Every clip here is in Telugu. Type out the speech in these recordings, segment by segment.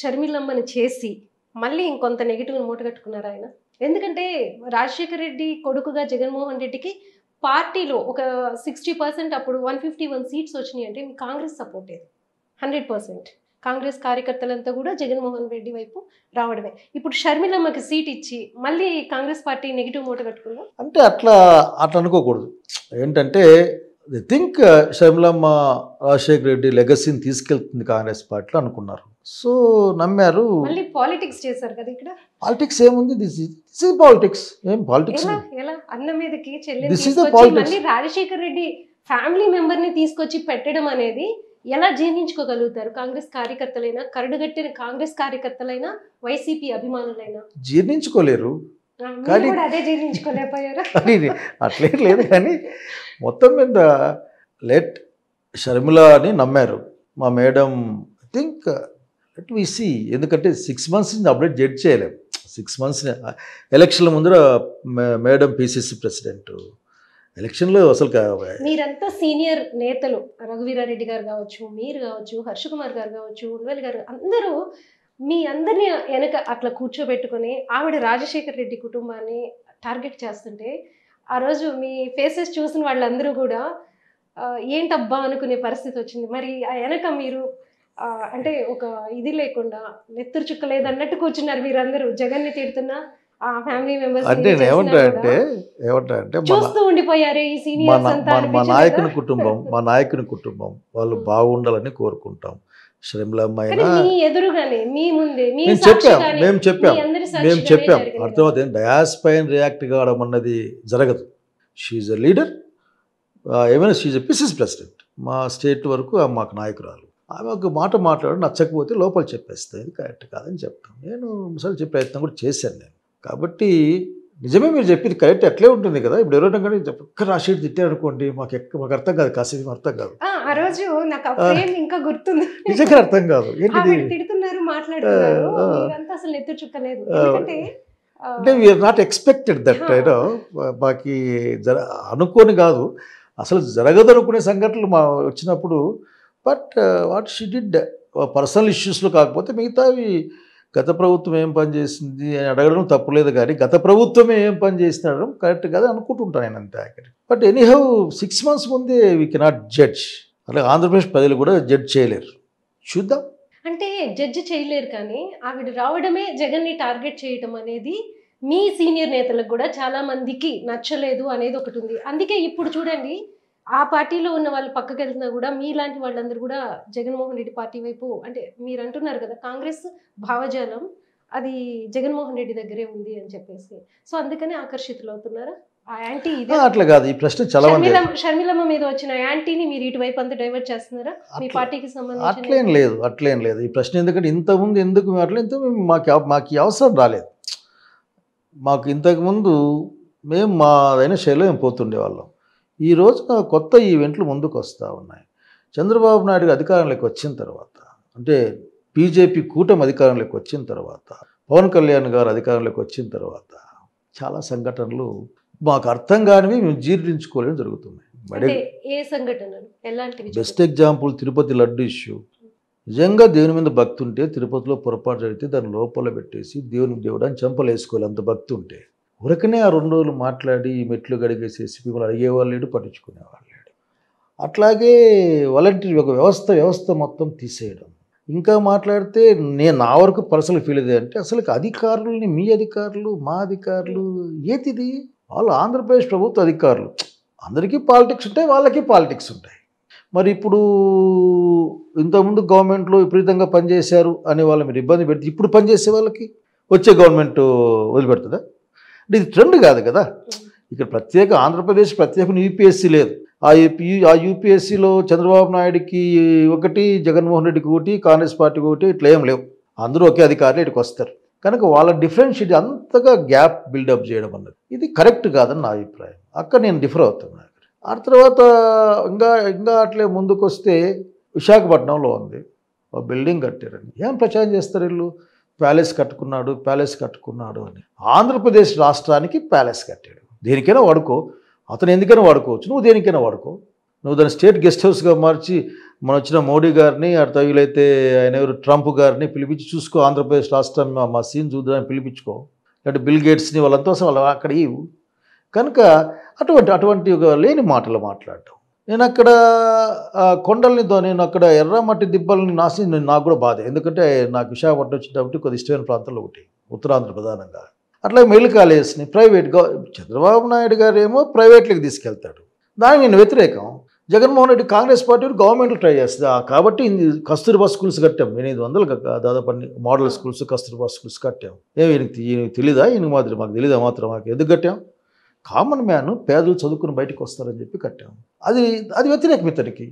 షర్మిలమ్మని చేసి మళ్ళీ ఇంకొంత నెగిటివ్ మూట కట్టుకున్నారు ఆయన. ఎందుకంటే రాజశేఖర రెడ్డి కొడుకుగా జగన్మోహన్ రెడ్డికి పార్టీలో ఒక 60% అప్పుడు 151 సీట్స్ వచ్చినాయి అంటే మీ కాంగ్రెస్ సపోర్ట్ ఏది? 100% కాంగ్రెస్ కార్యకర్తలంతా కూడా జగన్మోహన్ రెడ్డి వైపు రావడమే. ఇప్పుడు షర్మిలమ్మకి సీట్ ఇచ్చి మళ్ళీ కాంగ్రెస్ పార్టీ నెగిటివ్ మూట కట్టుకుందా? అంటే అట్లా అనుకోకూడదు. ఏంటంటే ఐ థింక్ షర్మిలమ్మ రాజశేఖర రెడ్డి లెగసీని తీసుకెళ్తుంది కాంగ్రెస్ పార్టీలో అనుకున్నారు. సో నమ్మారు. మళ్ళీ పాలిటిక్స్ చేశారు కదా ఇక్కడ. పాలిటిక్స్ ఏముంది? This is politics. ఏం పాలిటిక్స్? ఎలా అన్న మీదకి చెల్లెలు మళ్ళీ రాజశేఖర రెడ్డి ఫ్యామిలీ మెంబర్ ని తీసుకొచ్చి పెట్టడం అనేది ఎలా జీర్ణించుకోగలుగుతారు? కాంగ్రెస్ కార్యకర్తలైనా, కరడుగట్టిన కాంగ్రెస్ కార్యకర్తలైనా, వైసీపీ అభిమానులైనా జీర్ణించుకోలేరు. కానీ అదే జీర్ణించుకోలేకపోయారు. అట్లేం లేదు. కానీ మొత్తం మీద షర్మిల అని నమ్మారు మా madam. I think let we see. ఎందుకంటే 6 months నుంచి అప్డేట్ జడ్జ్ చేయలేము. 6 months ఎలక్షన్ల ముందర మేడం పిసిసి ప్రెసిడెంట్. ఎలక్షన్లో అసలు మీరంతా సీనియర్ నేతలు, రఘువీరారెడ్డి గారు కావచ్చు, మీరు కావచ్చు, హర్ష కుమార్ గారు కావచ్చు, ఉన్వల్ గారు, అందరూ మీ అందరినీ వెనక అట్లా కూర్చోబెట్టుకొని ఆవిడ రాజశేఖర రెడ్డి కుటుంబాన్ని టార్గెట్ చేస్తుంటే ఆ రోజు మీ ఫేసెస్ చూసిన వాళ్ళందరూ కూడా ఏంటబ్బా అనుకునే పరిస్థితి వచ్చింది. మరి ఆ వెనక మీరు అంటే ఒక ఇది లేకుండా నెత్తురు చుక్క లేదన్నట్టు కూర్చున్నారు మీరందరూ. జగన్ని తిడుతున్నా ఆ ఫ్యామిలీ మెంబర్స్ అంటే ఏమంటారంటే చూస్తూ ఉండిపోయారు ఈ సీనియర్స్ అంతా. మా నాయకుని కుటుంబం వాళ్ళు బాగుండాలని కోరుకుంటాం. షర్మిలమ్మ అయినా ఎదురుగానే మీ ముందే మేము చెప్పాం. అర్థమవుతుంది. డయాస్ పైన రియాక్ట్ కావడం అన్నది జరగదు. She's a leader. ఏమైనా షీఈ్ అ పిసిసి ప్రెసిడెంట్. మా స్టేట్ వరకు మాకు నాయకురాలు. ఆమె ఒక మాట మాట్లాడి నచ్చకపోతే లోపల చెప్పేస్తాయి. ఇది కరెక్ట్ కాదని చెప్తాను. నేను ముసలి చెప్పే ప్రయత్నం కూడా చేశాను నేను. కాబట్టి నిజమే మీరు చెప్పింది కరెక్ట్. అట్లే ఉంటుంది కదా. ఇప్పుడు ఎవరైనా కానీ ఒక్క రాశి తిట్టారు అనుకోండి, మాకు అర్థం కాదు. కాసేపు అర్థం కాదు. ఆ రోజు నాకు ఇంకా గుర్తుంది. నిజంగా అర్థం కాదు. తిడుతున్నారు, మాట్లాడుతున్నారు, అసలు నెత్తురు చుక్కలేదు. అంటే వీఆర్ నాట్ ఎక్స్పెక్టెడ్ దట్. మాకి అనుకోని కాదు, అసలు జరగదు అనుకునే సంఘటనలు వచ్చినప్పుడు. But what she did personal ఇష్యూస్లో కాకపోతే మిగతావి గత ప్రభుత్వం ఏం పని చేసింది అని అడగడం తప్పులేదు. కానీ గత ప్రభుత్వమే ఏం పని చేసింది అడగడం కరెక్ట్ కదా అనుకుంటుంటాను నేను అంతే. బట్ ఎనీహౌ 6 months ముందే వీ కెనాట్ జడ్జ్. అలాగే ఆంధ్రప్రదేశ్ ప్రజలు కూడా జడ్జ్ చేయలేరు. చూద్దాం. అంటే జడ్జి చేయలేరు కానీ ఆవిడ రావడమే జగన్ని టార్గెట్ చేయటం అనేది మీ సీనియర్ నేతలకు కూడా చాలా మందికి నచ్చలేదు అనేది ఒకటి ఉంది. అందుకే ఇప్పుడు చూడండి, ఆ పార్టీలో ఉన్న వాళ్ళు పక్కకి వెళ్తున్నా కూడా మీలాంటి వాళ్ళందరూ కూడా జగన్మోహన్ రెడ్డి పార్టీ వైపు, అంటే మీరు అంటున్నారు కదా కాంగ్రెస్ భావజాలం అది జగన్మోహన్ రెడ్డి దగ్గరే ఉంది అని చెప్పేసి, సో అందుకని ఆకర్షితులు అవుతున్నారా? ఆ యాంటీ అట్లా కాదు. ఈ ప్రశ్న చాలా షర్మిలమ్మ మీద వచ్చిన యాంటీని మీరు ఇటువైపు అంతా డైవర్ట్ చేస్తున్నారా మీ పార్టీకి సంబంధించి? అట్లేం లేదు ఈ ప్రశ్న. ఎందుకంటే ఇంతకుముందు ఎందుకు మాకు అవసరం రాలేదు. మాకు ఇంతకుముందు మేము మాదైన శైలిలో మేము పోతుండేవాళ్ళం. ఈ రోజున కొత్త ఈవెంట్లు ముందుకు వస్తూ ఉన్నాయి. చంద్రబాబు నాయుడు అధికారంలోకి వచ్చిన తర్వాత, అంటే బీజేపీ కూటమి అధికారంలోకి వచ్చిన తర్వాత, పవన్ కళ్యాణ్ గారు అధికారంలోకి వచ్చిన తర్వాత చాలా సంఘటనలు మాకు అర్థం కానివి మేము జీర్ణించుకోలేని జరుగుతున్నాయి. Best example Tirupati laddu issue. నిజంగా దేవుని మీద భక్తి ఉంటే తిరుపతిలో పొరపాటు జరిగితే దాన్ని లోపల పెట్టేసి దేవుడు అని చంపలేసుకోవాలి. అంత భక్తి ఉంటే ఊరకనే ఆ 2 రోజులు మాట్లాడి మెట్లు గడిగేసేసి మిమ్మల్ని అడిగేవాళ్ళు లేడు, పట్టించుకునేవాళ్ళు లేడు. అట్లాగే వాలంటీర్ ఒక వ్యవస్థ మొత్తం తీసేయడం. ఇంకా మాట్లాడితే నా వరకు పర్సనల్ ఫీల్ ఇది అంటే అసలు అధికారులని మీ అధికారులు మా అధికారులు ఏతిది? వాళ్ళు ఆంధ్రప్రదేశ్ ప్రభుత్వ అధికారులు. అందరికీ పాలిటిక్స్ ఉంటాయి, వాళ్ళకి పాలిటిక్స్ ఉంటాయి. మరి ఇప్పుడు ఇంతకుముందు గవర్నమెంట్లో విపరీతంగా పనిచేశారు అనే వాళ్ళు మీరు ఇబ్బంది పెడితే ఇప్పుడు పనిచేసే వాళ్ళకి వచ్చే గవర్నమెంట్ వదిలిపెడుతుందా? అంటే ఇది ట్రెండ్ కాదు కదా. ఇక్కడ ప్రత్యేక ఆంధ్రప్రదేశ్ ప్రత్యేక యూపీఎస్సీ లేదు. ఆ యూపీఎస్సీలో చంద్రబాబు నాయుడికి ఒకటి, జగన్మోహన్ రెడ్డికి ఒకటి, కాంగ్రెస్ పార్టీకి ఒకటి, ఇట్లా ఏం లేవు. అందరూ ఒకే అధికారులు ఇక్కడికి వస్తారు. కనుక వాళ్ళ డిఫరెన్షియేట్ అంతగా గ్యాప్ బిల్డప్ చేయడం అన్నది ఇది కరెక్ట్ కాదని నా అభిప్రాయం. అక్కడ నేను డిఫర్ అవుతున్నాను. ఆ తర్వాత ఇంకా అట్లే ముందుకు వస్తే విశాఖపట్నంలో ఉంది ఒక బిల్డింగ్ కట్టారని ఏం ప్రచారం చేస్తారు వీళ్ళు? ప్యాలెస్ కట్టుకున్నాడు అని. ఆంధ్రప్రదేశ్ రాష్ట్రానికి ప్యాలెస్ కట్టాడు. దేనికైనా వాడుకో, అతను ఎందుకైనా వాడుకోవచ్చు, నువ్వు దేనికైనా వాడుకో. నువ్వు దాన్ని స్టేట్ గెస్ట్ హౌస్గా మార్చి మన వచ్చిన మోడీ గారిని తగిలైతే ఆయన ఎవరు ట్రంప్ గారిని పిలిపించి చూసుకో, ఆంధ్రప్రదేశ్ రాష్ట్రం మా సీన్ చూద్దామని పిలిపించుకో, లేదంటే బిల్ గేట్స్ని వాళ్ళంతా వాళ్ళు అక్కడ ఇవ్వు. కనుక అటువంటి ఒక లేని మాటలు మాట్లాడటం. నేను అక్కడ నేను అక్కడ ఎర్రమట్టి దిబ్బల్ని నాకు కూడా బాధ. ఎందుకంటే నాకు విశాఖపట్నం వచ్చినప్పుడు కొద్ది ఇష్టమైన ప్రాంతాల్లో ఒకటి, ఉత్తరాంధ్ర ప్రధానంగా. అట్లాగే మెడికల్ కాలేజ్ని చంద్రబాబు నాయుడు గారు ఏమో ప్రైవేట్లకు తీసుకెళ్తాడు, దానికి నేను వ్యతిరేకం. Jaganmohan Reddy Congress party government try చేస్తుంది. కాబట్టి కస్తూర్బా స్కూల్స్ కట్టాం, 800 దాదాపు అన్ని మోడల్ స్కూల్స్, కస్తూర్బా స్కూల్స్ కట్టాం. ఈయనకి తెలీదా? ఈయనకి మాత్రం మాకు తెలీదా? మాకు ఎందుకు కట్టాం? కామన్ మ్యాన్, పేదలు చదువుకుని బయటకు వస్తారని చెప్పి కట్టాం. అది వ్యతిరేకం ఇతనికి.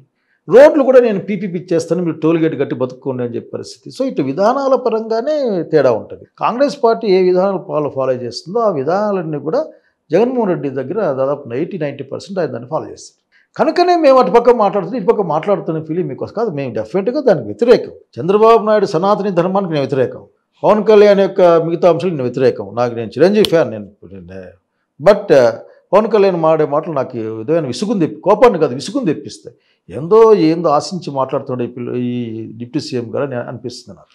రోడ్లు కూడా నేను పీపీపీ ఇచ్చేస్తాను, మీరు టోల్ గేట్ కట్టి బతుక్కోండి అని చెప్పే పరిస్థితి. సో ఇటు విధానాల పరంగానే తేడా ఉంటుంది. కాంగ్రెస్ పార్టీ ఏ విధానాలు ఫాలో చేస్తుందో ఆ విధానాలన్నీ కూడా జగన్మోహన్ రెడ్డి దగ్గర దాదాపు 90% ఆయన దాన్ని ఫాలో చేస్తారు. కనుకనే మేము అటుపక్క మాట్లాడుతున్నాం, ఇటుపక్క మాట్లాడుతున్న ఫీలింగ్ మీకు కాదు. మేము డెఫినెట్గా దానికి వ్యతిరేకం. చంద్రబాబు నాయుడు సనాతని ధర్మానికి నేను వ్యతిరేకం. పవన్ కళ్యాణ్ యొక్క మిగతా అంశాలు నేను వ్యతిరేకం. నేను చిరంజీవి ఫ్యాన్. బట్ పవన్ కళ్యాణ్ మాడే మాటలు నాకు విధమైన కోపాన్ని కాదు, విసుగుని తెప్పిస్తాయి. ఏందో ఆశించి మాట్లాడుతుండే ఈ డిప్యూటీ సీఎం గారు అనిపిస్తుంది నాకు.